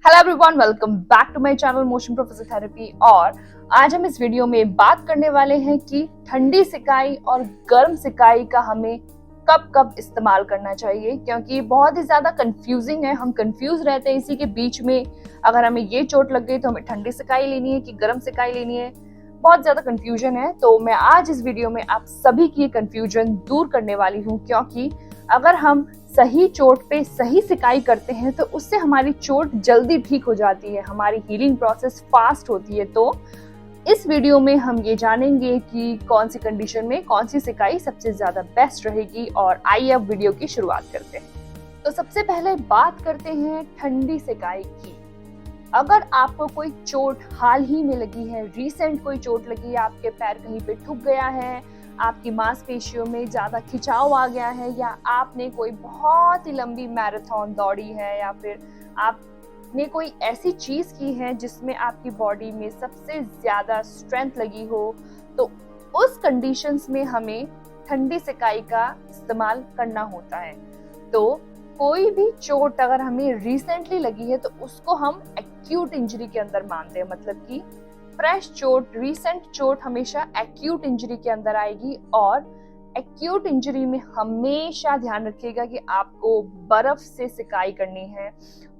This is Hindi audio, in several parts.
Hello everyone, welcome back to my channel motion professor therapy. और आज हम इस वीडियो में बात करने वाले हैं कि ठंडी सिकाई और गर्म सिकाई का हमें कब कब इस्तेमाल करना चाहिए, क्योंकि बहुत ही ज्यादा कंफ्यूजिंग है। हम कंफ्यूज रहते हैं इसी के बीच में। अगर हमें ये चोट लग गई तो हमें ठंडी सिकाई लेनी है कि गर्म सिकाई लेनी है, बहुत ज्यादा कंफ्यूजन है। तो मैं आज इस वीडियो में आप सभी की कंफ्यूजन दूर करने वाली हूँ, क्योंकि अगर हम सही चोट पे सही सिकाई करते हैं तो उससे हमारी चोट जल्दी ठीक हो जाती है, हमारी हीलिंग प्रोसेस फास्ट होती है। तो इस वीडियो में हम ये जानेंगे कि कौन सी कंडीशन में कौन सी सिकाई सबसे ज्यादा बेस्ट रहेगी। और आइए अब वीडियो की शुरुआत करते हैं। तो सबसे पहले बात करते हैं ठंडी सिकाई की। अगर आपको कोई चोट हाल ही में लगी है, रीसेंट कोई चोट लगी है, आपके पैर कहीं पे ठुक गया है, आपकी मांसपेशियों में ज्यादा खिंचाव आ गया है, या आपने कोई बहुत ही लंबी मैराथन दौड़ी है, या फिर आपने कोई ऐसी चीज की है जिसमें आपकी बॉडी में सबसे ज्यादा स्ट्रेंथ लगी हो, तो उस कंडीशंस में हमें ठंडी सिकाई का इस्तेमाल करना होता है। तो कोई भी चोट अगर हमें रिसेंटली लगी है तो उसको हम एक्यूट इंजरी के अंदर मानते हैं, मतलब कि फ्रेश चोट, रीसेंट चोट हमेशा एक्यूट इंजरी के अंदर आएगी। और एक्यूट इंजरी में हमेशा ध्यान रखिएगा कि आपको बर्फ से सिकाई करनी है,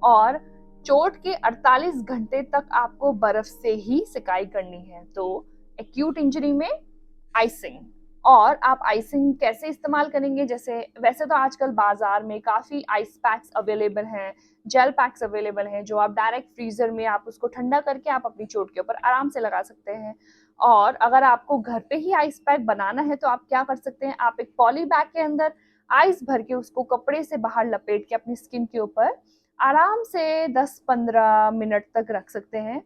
और चोट के 48 घंटे तक आपको बर्फ से ही सिकाई करनी है। तो एक्यूट इंजरी में आइसिंग। और आप आइसिंग कैसे इस्तेमाल करेंगे, जैसे वैसे तो आजकल बाजार में काफी आइस पैक्स अवेलेबल हैं, जेल पैक्स अवेलेबल हैं, जो आप डायरेक्ट फ्रीजर में आप उसको ठंडा करके आप अपनी चोट के ऊपर आराम से लगा सकते हैं। और अगर आपको घर पे ही आइस पैक बनाना है तो आप क्या कर सकते हैं, आप एक पॉली बैग के अंदर आइस भर के उसको कपड़े से बाहर लपेट के अपनी स्किन के ऊपर आराम से 10-15 मिनट तक रख सकते हैं।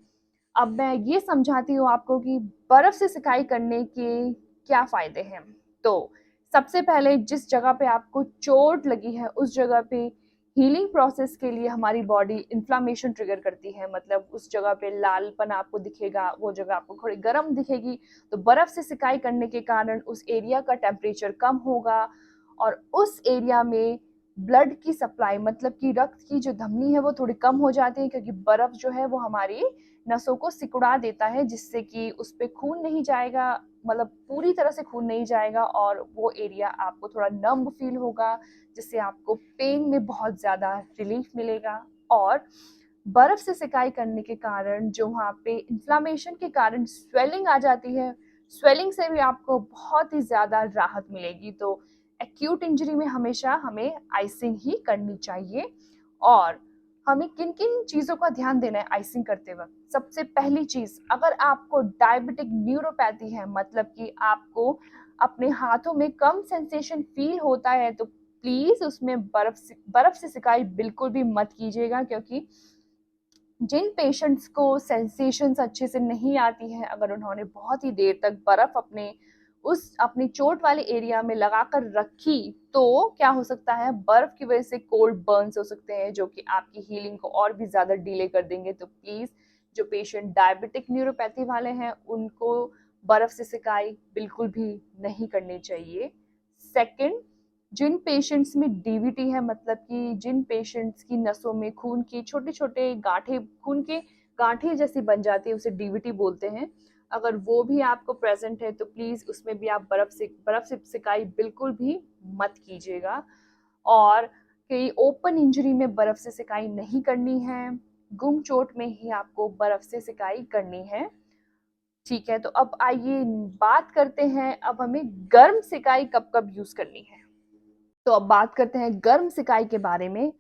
अब मैं ये समझाती हूँ आपको कि बर्फ से सिकाई करने के क्या फायदे हैं। तो सबसे पहले जिस जगह पे आपको चोट लगी है उस जगह पे हीलिंग प्रोसेस के लिए हमारी बॉडी इन्फ्लामेशन ट्रिगर करती है, मतलब उस जगह पे लालपन आपको दिखेगा, वो जगह आपको थोड़ी गर्म दिखेगी। तो बर्फ से सिकाई करने के कारण उस एरिया का टेम्परेचर कम होगा, और उस एरिया में ब्लड की सप्लाई, मतलब कि रक्त की जो धमनी है वो थोड़ी कम हो जाती है, क्योंकि बर्फ जो है वो हमारी नसों को सिकुड़ा देता है, जिससे कि उस पे खून नहीं जाएगा, मतलब पूरी तरह से खून नहीं जाएगा, और वो एरिया आपको थोड़ा नम्ब फील होगा, जिससे आपको पेन में बहुत ज़्यादा रिलीफ मिलेगा। और बर्फ से सिकाई करने के कारण जो वहाँ पे इन्फ्लामेशन के कारण स्वेलिंग आ जाती है, स्वेलिंग से भी आपको बहुत ही ज़्यादा राहत मिलेगी। तो एक्यूट इंजरी में हमेशा हमें आइसिंग ही करनी चाहिए। और हमें किन किन चीज़ों का ध्यान देना है आइसिंग करते वक्त। सबसे पहली चीज़, अगर आपको डायबिटिक न्यूरोपैथी है, मतलब कि आपको अपने हाथों में कम सेंसेशन फील होता है, तो प्लीज़ उसमें बर्फ से सिकाई बिल्कुल भी मत कीजिएगा, क्योंकि जिन पेशेंट्स को सेंसेशंस अच्छे से नहीं आती हैं, अगर उन्होंने बहुत ही देर तक बर्फ अपनी चोट वाले एरिया में लगाकर रखी, तो क्या हो सकता है, बर्फ की वजह से कोल्ड बर्न्स हो सकते हैं, जो कि आपकी हीलिंग को और भी ज्यादा डिले कर देंगे। तो प्लीज जो पेशेंट डायबिटिक न्यूरोपैथी वाले हैं उनको बर्फ से सिकाई बिल्कुल भी नहीं करनी चाहिए। सेकंड, जिन पेशेंट्स में डीवीटी है, मतलब कि जिन पेशेंट्स की नसों में खून के छोटे छोटे गांठे, खून के गांठे जैसी बन जाती है, उसे डीवीटी बोलते हैं, अगर वो भी आपको प्रेजेंट है तो प्लीज उसमें भी आप बर्फ से सिकाई बिल्कुल भी मत कीजिएगा। और कई ओपन इंजरी में बर्फ से सिकाई नहीं करनी है, गुम चोट में ही आपको बर्फ से सिकाई करनी है। ठीक है, तो अब आइए बात करते हैं अब हमें गर्म सिकाई कब कब यूज करनी है। तो अब बात करते हैं गर्म सिकाई के बारे में।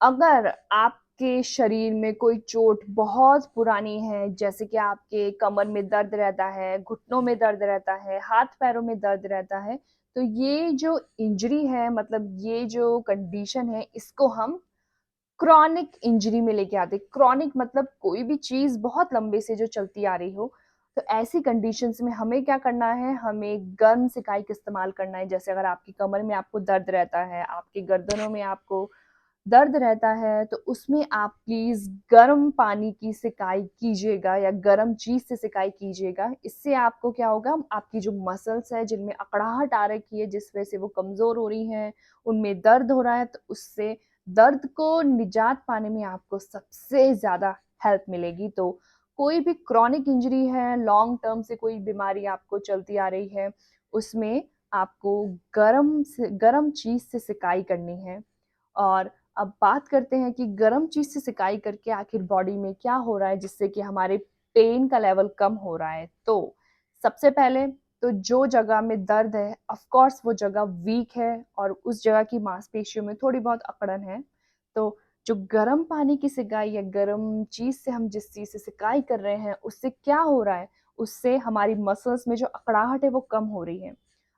अगर आपके शरीर में कोई चोट बहुत पुरानी है, जैसे कि आपके कमर में दर्द रहता है, घुटनों में दर्द रहता है, हाथ पैरों में दर्द रहता है, तो ये जो इंजरी है, मतलब ये जो कंडीशन है, इसको हम क्रॉनिक इंजरी में लेके आते हैं। क्रॉनिक मतलब कोई भी चीज बहुत लंबे से जो चलती आ रही हो। तो ऐसी कंडीशंस में हमें क्या करना है, हमें गर्म सिकाई का इस्तेमाल करना है। जैसे अगर आपकी कमर में आपको दर्द रहता है, आपकी गर्दनों में आपको दर्द रहता है, तो उसमें आप प्लीज गर्म पानी की सिकाई कीजिएगा, या गर्म चीज से सिकाई कीजिएगा। इससे आपको क्या होगा, आपकी जो मसल्स है जिनमें अकड़ाहट आ रखी है, जिस वजह से वो कमजोर हो रही हैं, उनमें दर्द हो रहा है, तो उससे दर्द को निजात पाने में आपको सबसे ज़्यादा हेल्प मिलेगी। तो कोई भी क्रॉनिक इंजरी है, लॉन्ग टर्म से कोई बीमारी आपको चलती आ रही है, उसमें आपको गरम चीज़ से सिकाई करनी है। और अब बात करते हैं कि गरम चीज़ से सिकाई करके आखिर बॉडी में क्या हो रहा है जिससे कि हमारे पेन का लेवल कम हो रहा है। तो सबसे पहले तो जो जगह में दर्द है, ऑफ कोर्स वो जगह वीक है और उस जगह की मांसपेशियों में थोड़ी बहुत अकड़न है। तो जो गर्म पानी की सिकाई या गर्म चीज़ से हम जिस चीज़ से सिकाई कर रहे हैं, उससे क्या हो रहा है, उससे हमारी मसल्स में जो अकड़ाहट है वो कम हो रही है।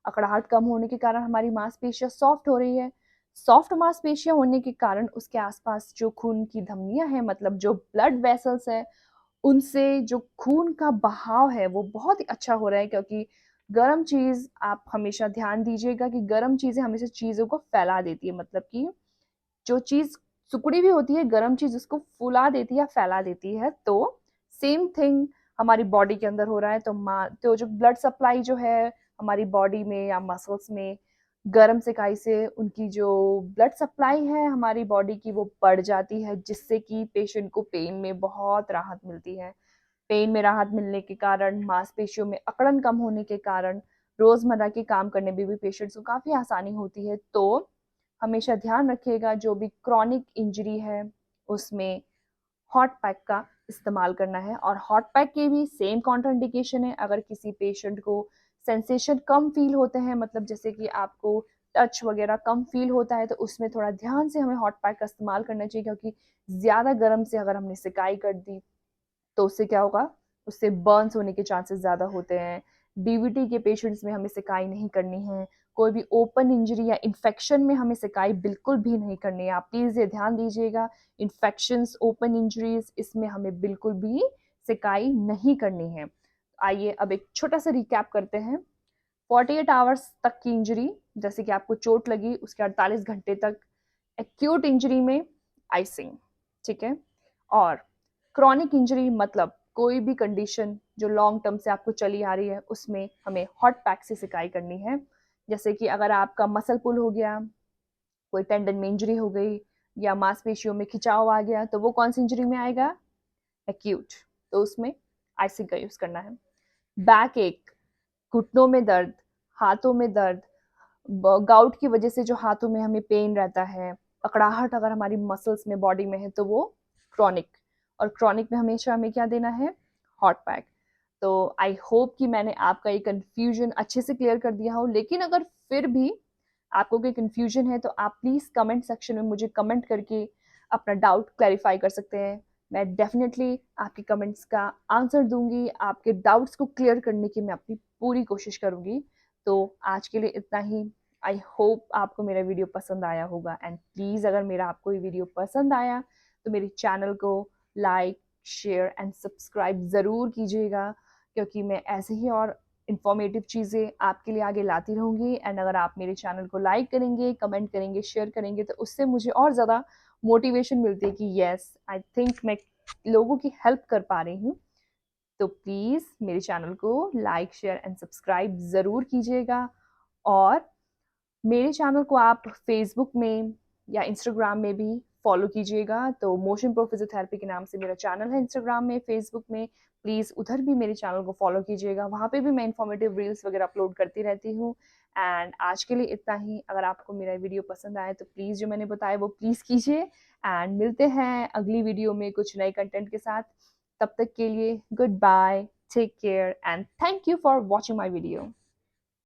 अकड़ाहट कम होने के कारण हमारी मांसपेशियाँ सॉफ्ट हो रही है। सॉफ्ट मांसपेशियाँ होने के कारण उसके आसपास जो खून की धमनियाँ हैं, मतलब जो ब्लड वेसल्स हैं, उनसे जो खून का बहाव है वो बहुत ही अच्छा हो रहा है, क्योंकि गरम चीज़, आप हमेशा ध्यान दीजिएगा कि गरम चीज़ें हमेशा चीज़ों को फैला देती है। मतलब कि जो चीज़ सिकुड़ी हुई होती है, गरम चीज़ उसको फुला देती है या फैला देती है। तो सेम थिंग हमारी बॉडी के अंदर हो रहा है। तो जो ब्लड सप्लाई जो है हमारी बॉडी में या मसल्स में, गरम सिकाई से उनकी जो ब्लड सप्लाई है हमारी बॉडी की वो बढ़ जाती है, जिससे कि पेशेंट को पेन में बहुत राहत मिलती है। पेन में राहत मिलने के कारण, मांसपेशियों में अकड़न कम होने के कारण रोज़मर्रा के काम करने में भी पेशेंट्स को काफ़ी आसानी होती है। तो हमेशा ध्यान रखिएगा जो भी क्रॉनिक इंजरी है उसमें हॉट पैक का इस्तेमाल करना है। और हॉट पैक के भी सेम कॉन्ट्राइंडिकेशन है। अगर किसी पेशेंट को सेंसेशन कम फील होते हैं, मतलब जैसे कि आपको टच वगैरह कम फील होता है, तो उसमें थोड़ा ध्यान से हमें हॉट पैक का इस्तेमाल करना चाहिए, क्योंकि ज़्यादा गर्म से अगर हमने सिकाई कर दी तो उससे क्या होगा, उससे बर्न्स होने के चांसेस ज़्यादा होते हैं। डीवीटी के पेशेंट्स में हमें सिकाई नहीं करनी है। कोई भी ओपन इंजरी या इन्फेक्शन में हमें सिकाई बिल्कुल भी नहीं करनी है। आप प्लीज़ ये ध्यान दीजिएगा, इन्फेक्शंस, ओपन इंजरीज़, इसमें हमें बिल्कुल भी सिकाई नहीं करनी है। आइए अब एक छोटा-सा रिकैप करते हैं। 48 आवर्स तक की इंजरी, जैसे कि आपको चोट लगी, उसके 48 घंटे तक एक्यूट इंजरी में आइसिंग, ठीक है? और क्रॉनिक इंजरी मतलब कोई भी कंडीशन जो लॉन्ग टर्म से आपको चली आ रही है, उसमें हमें हॉट पैक से सिकाई करनी है। जैसे कि अगर आपका मसल पुल हो गया, कोई टेंडन में इंजरी हो गई या मांसपेशियों में खिंचाव आ गया, तो वो कौन सी इंजरी में आएगा? एक्यूट। तो उसमें आइसिंग का यूज़ करना है। बैक एक, घुटनों में दर्द, हाथों में दर्द, गाउट की वजह से जो हाथों में हमें पेन रहता है, अकड़ाहट अगर हमारी मसल्स में, बॉडी में है, तो वो क्रॉनिक। और क्रॉनिक में हमेशा हमें क्या देना है? Hot pack. तो आई होप कि मैंने आपका ये कन्फ्यूजन अच्छे से क्लियर कर दिया हो। लेकिन अगर फिर भी आपको कोई कन्फ्यूजन है तो आप प्लीज़ कमेंट सेक्शन में मुझे कमेंट करके अपना डाउट क्लैरिफाई कर सकते हैं। मैं डेफिनेटली आपके कमेंट्स का आंसर दूंगी, आपके डाउट्स को क्लियर करने की मैं अपनी पूरी कोशिश करूंगी। तो आज के लिए इतना ही। आई होप आपको मेरा वीडियो पसंद आया होगा, एंड प्लीज़ अगर मेरा आपको ये वीडियो पसंद आया तो मेरे चैनल को लाइक, शेयर एंड सब्सक्राइब ज़रूर कीजिएगा, क्योंकि मैं ऐसे ही और इन्फॉर्मेटिव चीज़ें आपके लिए आगे लाती रहूँगी। एंड अगर आप मेरे चैनल को लाइक करेंगे, कमेंट करेंगे, शेयर करेंगे, तो उससे मुझे और ज़्यादा मोटिवेशन मिलती है कि येस, आई थिंक मैं लोगों की हेल्प कर पा रही हूँ। तो प्लीज़ मेरे चैनल को लाइक, शेयर एंड सब्सक्राइब ज़रूर कीजिएगा। और मेरे चैनल को आप फेसबुक में या इंस्टाग्राम में भी फॉलो कीजिएगा। तो मोशन प्रो फिजियोथेरेपी के नाम से मेरा चैनल है इंस्टाग्राम में, फेसबुक में। प्लीज़ उधर भी मेरे चैनल को फॉलो कीजिएगा, वहाँ पे भी मैं इन्फॉर्मेटिव रील्स वगैरह अपलोड करती रहती हूँ। एंड आज के लिए इतना ही। अगर आपको मेरा वीडियो पसंद आए तो प्लीज़ जो मैंने बताया वो प्लीज़ कीजिए। एंड मिलते हैं अगली वीडियो में कुछ नए कंटेंट के साथ। तब तक के लिए good bye, take care and thank you for watching my video.